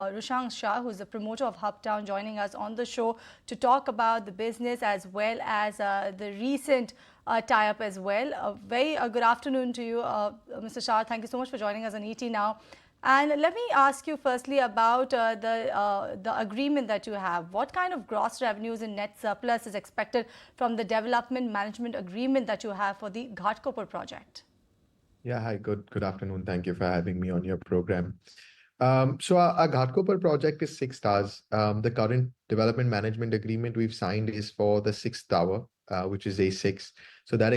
Rushank Shah, who's the promoter of Hubtown, joining us on the show to talk about the business as well as the recent tie-up as well. Very good afternoon to you, Mr. Shah. Thank you so much for joining us on ET Now. And let me ask you firstly about the agreement that you have. What kind of gross revenues and net surplus is expected from the development management agreement that you have for the Ghatkopar project? Yeah, hi, good afternoon. Thank you for having me on your program. So our Ghatkopar project is 6 stars. The current development management agreement we've signed is for the sixth tower, which is A6. So that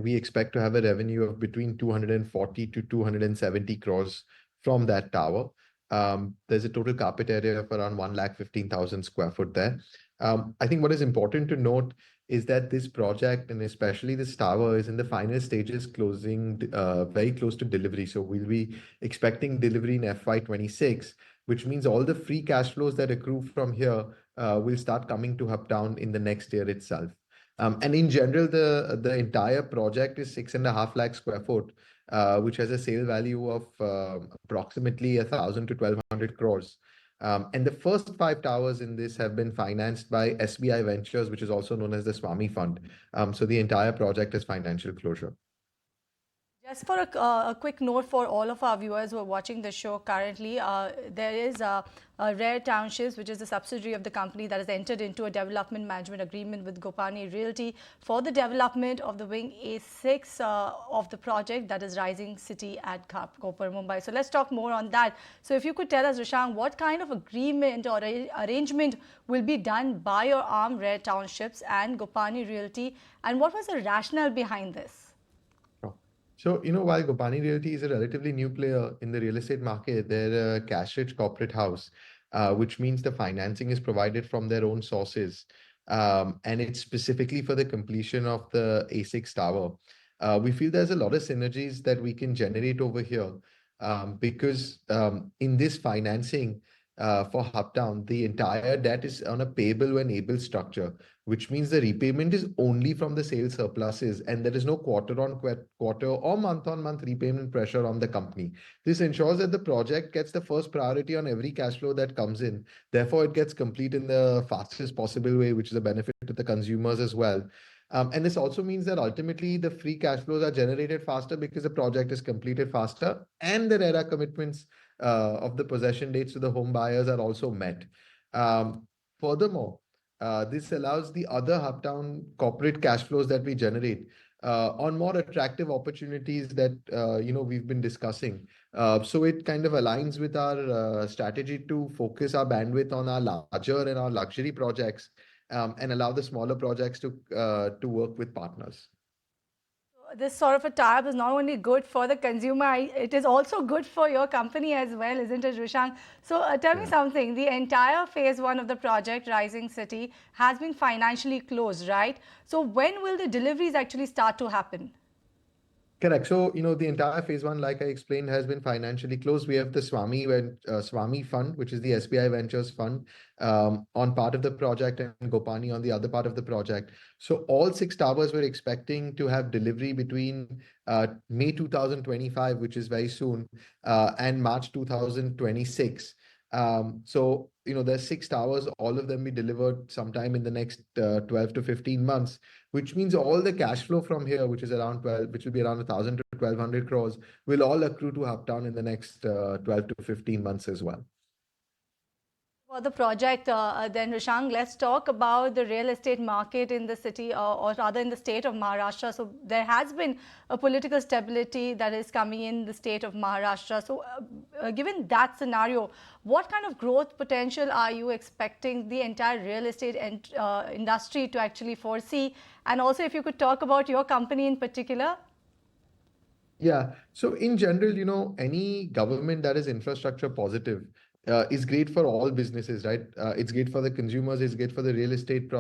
we expect to have a revenue of between 240 to 270 crores from that tower. There's a total carpet area of around 1,15,000 square foot there. I think what is important to note is that this project, and especially this tower, is in the final stages, closing very close to delivery. So we'll be expecting delivery in FY26, which means all the free cash flows that accrue from here will start coming to Hubtown in the next year itself. And in general, the entire project is 6.5 lakh square foot, which has a sale value of approximately 1,000 to 1,200 crores. And the first 5 towers in this have been financed by SBI Ventures, which is also known as the Swami Fund. So the entire project is financial closure. Just for a quick note for all of our viewers who are watching the show currently, there is Rare Townships, which is a subsidiary of the company that has entered into a development management agreement with Gopani Realty for the development of the wing A6 of the project, that is Rising City at Ghatkopar, Mumbai. So let's talk more on that. So if you could tell us, Rushank, what kind of agreement or arrangement will be done by your arm, Rare Townships and Gopani Realty, and what was the rationale behind this? So, while Gopani Realty is a relatively new player in the real estate market, they're a cash-rich corporate house, which means the financing is provided from their own sources. And it's specifically for the completion of the A6 tower. We feel there's a lot of synergies that we can generate over here because in this financing for Hubtown, the entire debt is on a payable when able structure, which means the repayment is only from the sales surpluses, and there is no quarter or month-on-month repayment pressure on the company. This ensures that the project gets the first priority on every cash flow that comes in. Therefore, it gets complete in the fastest possible way, which is a benefit to the consumers as well. And this also means that ultimately the free cash flows are generated faster because the project is completed faster, and the RERA commitments of the possession dates to the home buyers are also met. Furthermore, this allows the other Hubtown corporate cash flows that we generate on more attractive opportunities that we've been discussing. So it kind of aligns with our strategy to focus our bandwidth on our larger and our luxury projects and allow the smaller projects to work with partners. This sort of a tie-up is not only good for the consumer, it is also good for your company as well, isn't it, Rushank? So tell me something. The entire phase 1 of the project, Rising City, has been financially closed, right? So when will the deliveries actually start to happen? Correct. So, the entire phase 1, like I explained, has been financially closed. We have the Swami Fund, which is the SBI Ventures Fund, on part of the project, and Gopani on the other part of the project. So all 6 towers we're expecting to have delivery between May 2025, which is very soon, and March 2026. So, there's 6 towers, all of them be delivered sometime in the next 12 to 15 months, which means all the cash flow from here, which will be around 1,000 to 1,200 crores, will all accrue to Hubtown in the next 12 to 15 months as well. For the project, then, Rushank, let's talk about the real estate market in the city, or rather in the state of Maharashtra. So there has been a political stability that is coming in the state of Maharashtra. So given that scenario, what kind of growth potential are you expecting the entire real estate industry to actually foresee? And also, if you could talk about your company in particular. Yeah. So in general, any government that is infrastructure positive is great for all businesses, right? It's great for the consumers, it's great for the real estate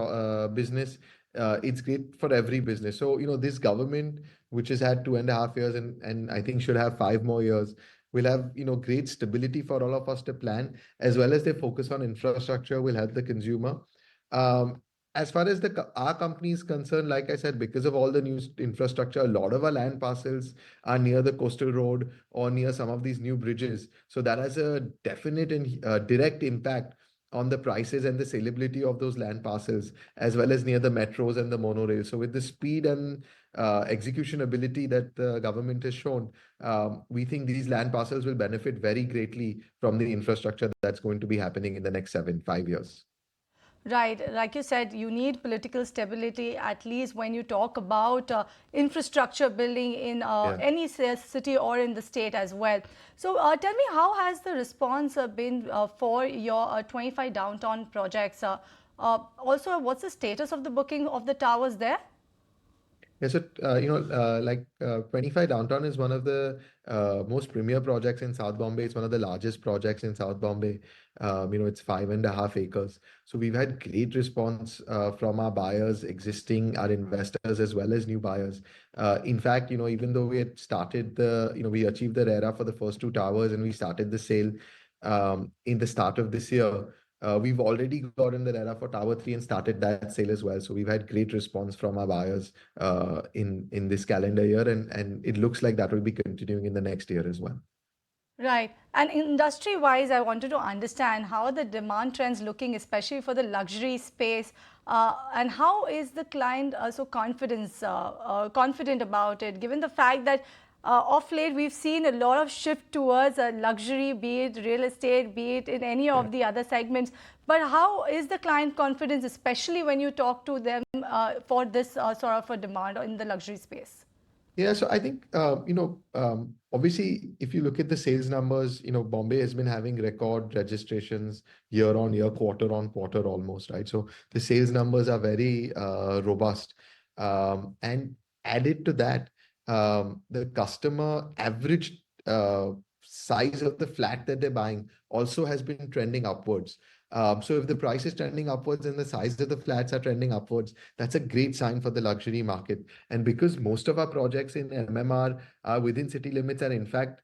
business, it's great for every business. So, this government, which has had 2.5 years and I think should have 5 more years, will have, great stability for all of us to plan, as well as their focus on infrastructure will help the consumer. as far as our company is concerned, like I said, because of all the new infrastructure, a lot of our land parcels are near the coastal road or near some of these new bridges. So that has a definite and direct impact on the prices and the saleability of those land parcels, as well as near the metros and the monorail. So with the speed and execution ability that the government has shown, we think these land parcels will benefit very greatly from the infrastructure that's going to be happening in the next 5 years. Right, like you said, you need political stability, at least when you talk about infrastructure building in Yeah. any city or in the state as well. So tell me, how has the response been for your 25 downtown projects? Also, what's the status of the booking of the towers there? Yeah, so 25 Downtown is one of the most premier projects in South Bombay. It's one of the largest projects in South Bombay. It's 5.5 acres. So we've had great response from our buyers, existing, our investors, as well as new buyers. In fact, even though we had started we achieved the RERA for the first two towers and we started the sale in the start of this year. We've already gotten the RERA for Tower 3 and started that sale as well. So we've had great response from our buyers in this calendar year, and it looks like that will be continuing in the next year as well. Right. And industry-wise, I wanted to understand how are the demand trends looking, especially for the luxury space, and how is the client so confident about it, given the fact that of late we've seen a lot of shift towards luxury, be it real estate, be it in any Yeah. of the other segments. But how is the client confidence, especially when you talk to them for this sort of a demand in the luxury space? Yeah, so I think obviously if you look at the sales numbers, Bombay has been having record registrations year on year, quarter on quarter almost, right? So the sales numbers are very robust. And added to that, the customer average size of the flat that they're buying also has been trending upwards. So if the price is trending upwards and the size of the flats are trending upwards, that's a great sign for the luxury market. And because most of our projects in MMR are within city limits, and in fact,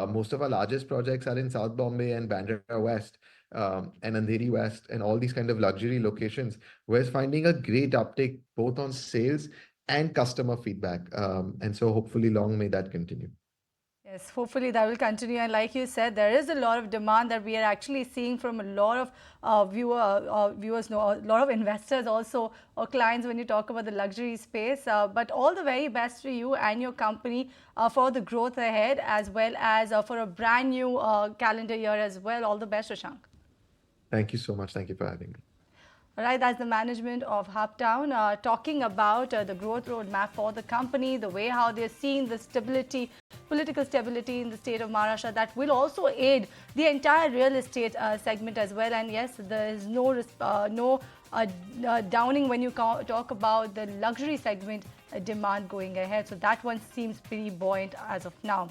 most of our largest projects are in South Bombay and Bandra West, and Andheri West, and all these kind of luxury locations, we're finding a great uptake both on sales and customer feedback. And so hopefully long may that continue. Yes, hopefully that will continue. And like you said, there is a lot of demand that we are actually seeing from a lot of viewers, no, a lot of investors also, or clients when you talk about the luxury space. But all the very best to you and your company for the growth ahead, as well as for a brand new calendar year as well. All the best, Rushank. Thank you so much. Thank you for having me. All right, that's the management of Hubtown talking about the growth roadmap for the company, the way how they're seeing the stability, political stability in the state of Maharashtra that will also aid the entire real estate segment as well. And yes, there is no downing when you talk about the luxury segment demand going ahead. So that one seems pretty buoyant as of now.